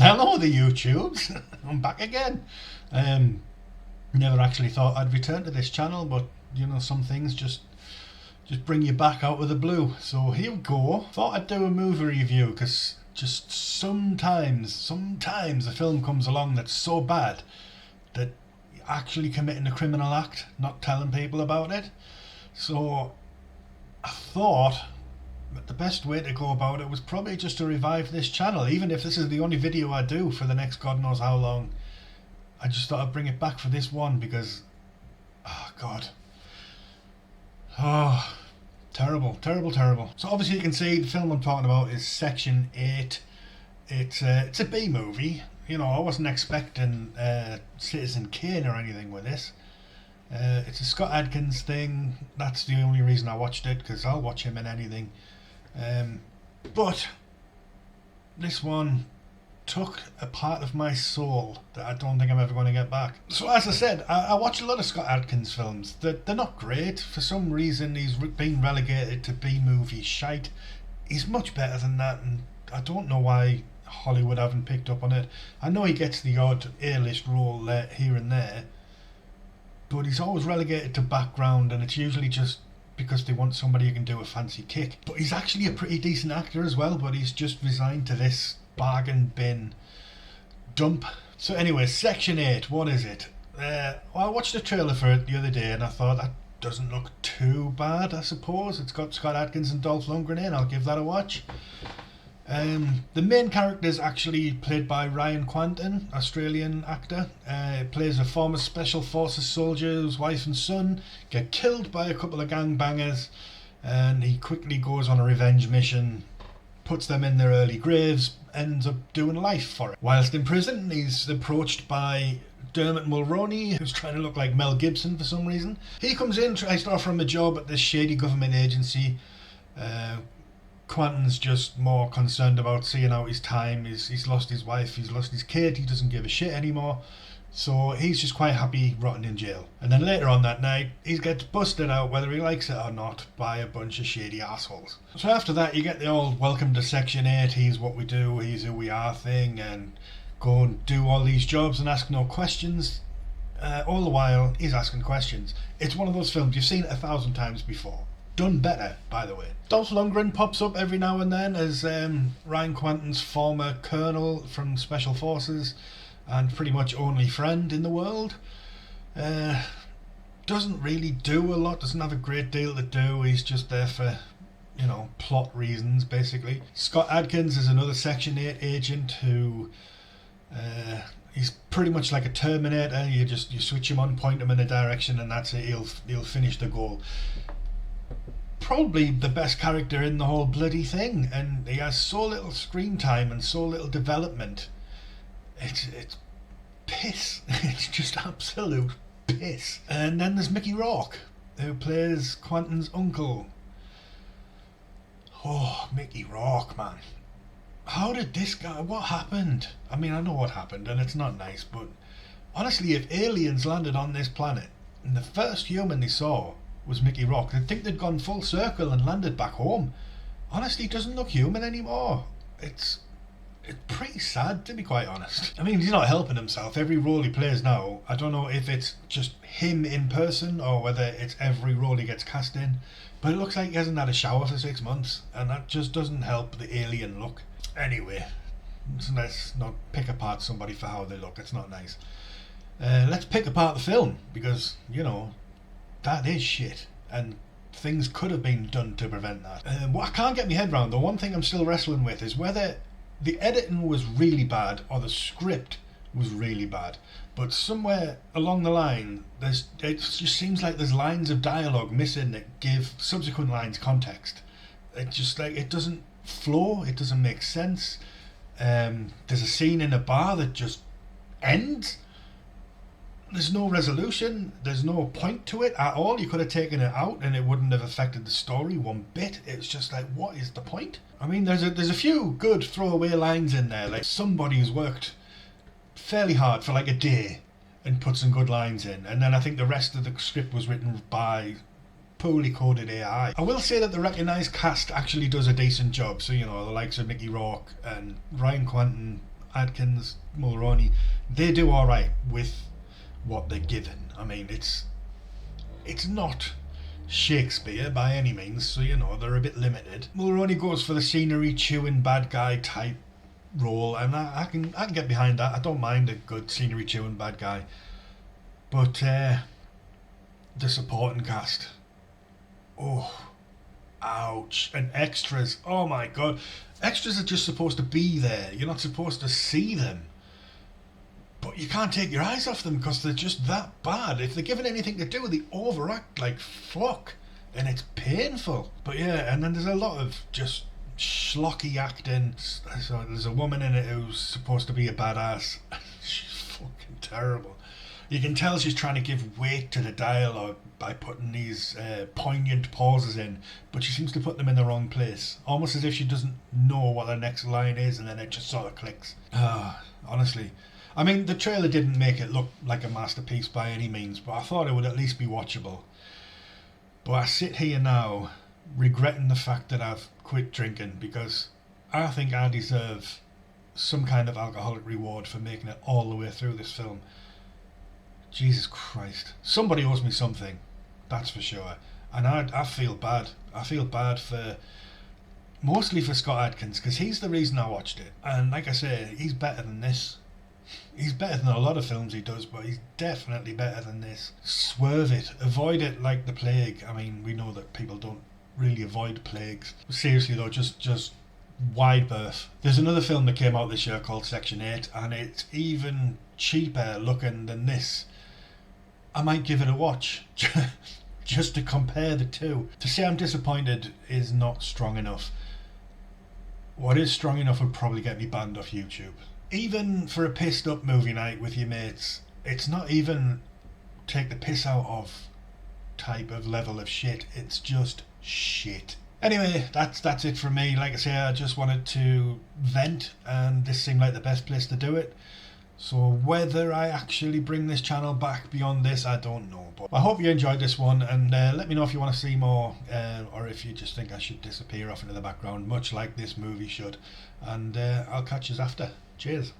Hello, the YouTubes. I'm back again. Never actually thought I'd return to this channel, but you know, some things just bring you back out of the blue. So here we go. Thought I'd do a movie review because just sometimes a film comes along that's so bad that you're actually committing a criminal act, not telling people about it. So I thought that the best way to go about it was probably just to revive this channel, even if this is the only video I do for the next God knows how long. I just thought I'd bring it back for this one because, oh God, oh, terrible. So obviously you can see the film I'm talking about is Section 8. It's a B movie. You know, I wasn't expecting Citizen Kane or anything with this. It's a Scott Adkins thing. That's the only reason I watched it, because I'll watch him in anything. But this one took a part of my soul that I don't think I'm ever going to get back. So as I said, I watch a lot of Scott Adkins films. They're not great. For some reason he's been relegated to B-movie shite. He's much better than that, and I don't know why Hollywood haven't picked up on it. I know he gets the odd A-list role here and there, but he's always relegated to background, and it's usually just because they want somebody who can do a fancy kick. But he's actually a pretty decent actor as well, but he's just resigned to this bargain bin dump. So anyway, Section 8, what is it? Well, I watched the trailer for it the other day and I thought that doesn't look too bad, I suppose. It's got Scott Adkins and Dolph Lundgren in. I'll give that a watch. The main character is actually played by Ryan Kwanten, Australian actor. Plays a former Special Forces soldier whose wife and son get killed by a couple of gangbangers, and he quickly goes on a revenge mission, puts them in their early graves, ends up doing life for it. Whilst in prison, he's approached by Dermot Mulroney, who's trying to look like Mel Gibson for some reason. He comes in, tries to offer him a job at this shady government agency. Quanten's just more concerned about seeing out his time. He's lost his wife, he's lost his kid, he doesn't give a shit anymore. So he's just quite happy rotting in jail. And then later on that night, he gets busted out, whether he likes it or not, by a bunch of shady assholes. So after that, you get the old welcome to Section 8, he's what we do, he's who we are thing, and go and do all these jobs and ask no questions. All the while, he's asking questions. It's one of those films you've seen it 1,000 times before. Done better, by the way. Dolph Lundgren pops up every now and then as Ryan Kwanten's former colonel from Special Forces and pretty much only friend in the world. Doesn't really do a lot, doesn't have a great deal to do. He's just there for, you know, plot reasons, basically. Scott Adkins is another Section 8 agent who... he's pretty much like a Terminator. You switch him on, point him in a direction, and that's it. He'll finish the goal. Probably the best character in the whole bloody thing, and he has so little screen time and so little development. It's piss. It's just absolute piss. And then there's Mickey Rourke, who plays Quanten's uncle. Oh, Mickey Rourke, man. How did this guy... What happened? I mean, I know what happened, and it's not nice, but honestly, if aliens landed on this planet, and the first human they saw was Mickey Rourke, they'd think they'd gone full circle and landed back home. Honestly, he doesn't look human anymore. It's pretty sad, to be quite honest. I mean, he's not helping himself. Every role he plays now, I don't know if it's just him in person or whether it's every role he gets cast in, but it looks like he hasn't had a shower for 6 months, and that just doesn't help the alien look. Anyway, let's not pick apart somebody for how they look. It's not nice. Let's pick apart the film, because, you know, that is shit, and things could have been done to prevent that. What I can't get my head around, the one thing I'm still wrestling with, is whether the editing was really bad or the script was really bad. But somewhere along the line, it just seems like there's lines of dialogue missing that give subsequent lines context. It just like, it doesn't flow, it doesn't make sense. There's a scene in a bar that just ends. There's no resolution, there's no point to it at all. You could have taken it out and it wouldn't have affected the story one bit. It's just like, what is the point? I mean, there's a few good throwaway lines in there, like somebody who's worked fairly hard for like a day and put some good lines in, and then I think the rest of the script was written by poorly coded AI. I will say that the recognised cast actually does a decent job. So, you know, the likes of Mickey Rourke and Ryan Kwanten Adkins, Mulroney, they do all right with what they're given. I mean, it's not Shakespeare by any means, so they're a bit limited. Mulroney goes for the scenery chewing bad guy type role, and I can get behind that. I don't mind a good scenery chewing bad guy, but the supporting cast, oh, ouch, and extras. Oh my god, extras are just supposed to be there. You're not supposed to see them. But you can't take your eyes off them because they're just that bad. If they're given anything to do, they overact like fuck. And it's painful. But yeah, and then there's a lot of just schlocky acting. So there's a woman in it who's supposed to be a badass. She's fucking terrible. You can tell she's trying to give weight to the dialogue by putting these poignant pauses in, but she seems to put them in the wrong place. Almost as if she doesn't know what the next line is, and then it just sort of clicks. Honestly. I mean, the trailer didn't make it look like a masterpiece by any means, but I thought it would at least be watchable. But I sit here now regretting the fact that I've quit drinking, because I think I deserve some kind of alcoholic reward for making it all the way through this film. Jesus Christ. Somebody owes me something, that's for sure. And I feel bad. I feel bad mostly for Scott Adkins, because he's the reason I watched it. And like I say, he's better than this. He's better than a lot of films he does, but he's definitely better than this. Swerve it. Avoid it like the plague. I mean, we know that people don't really avoid plagues. Seriously though, just wide berth. There's another film that came out this year called Section 8, and it's even cheaper looking than this. I might give it a watch. Just to compare the two. To say I'm disappointed is not strong enough. What is strong enough would probably get me banned off YouTube. Even for a pissed up movie night with your mates, it's not even take the piss out of type of level of shit. It's just shit. Anyway, that's it from me. Like I say, I just wanted to vent, and this seemed like the best place to do it. So whether I actually bring this channel back beyond this, I don't know. But I hope you enjoyed this one, and let me know if you want to see more, or if you just think I should disappear off into the background, much like this movie should. And I'll catch you after. Cheers.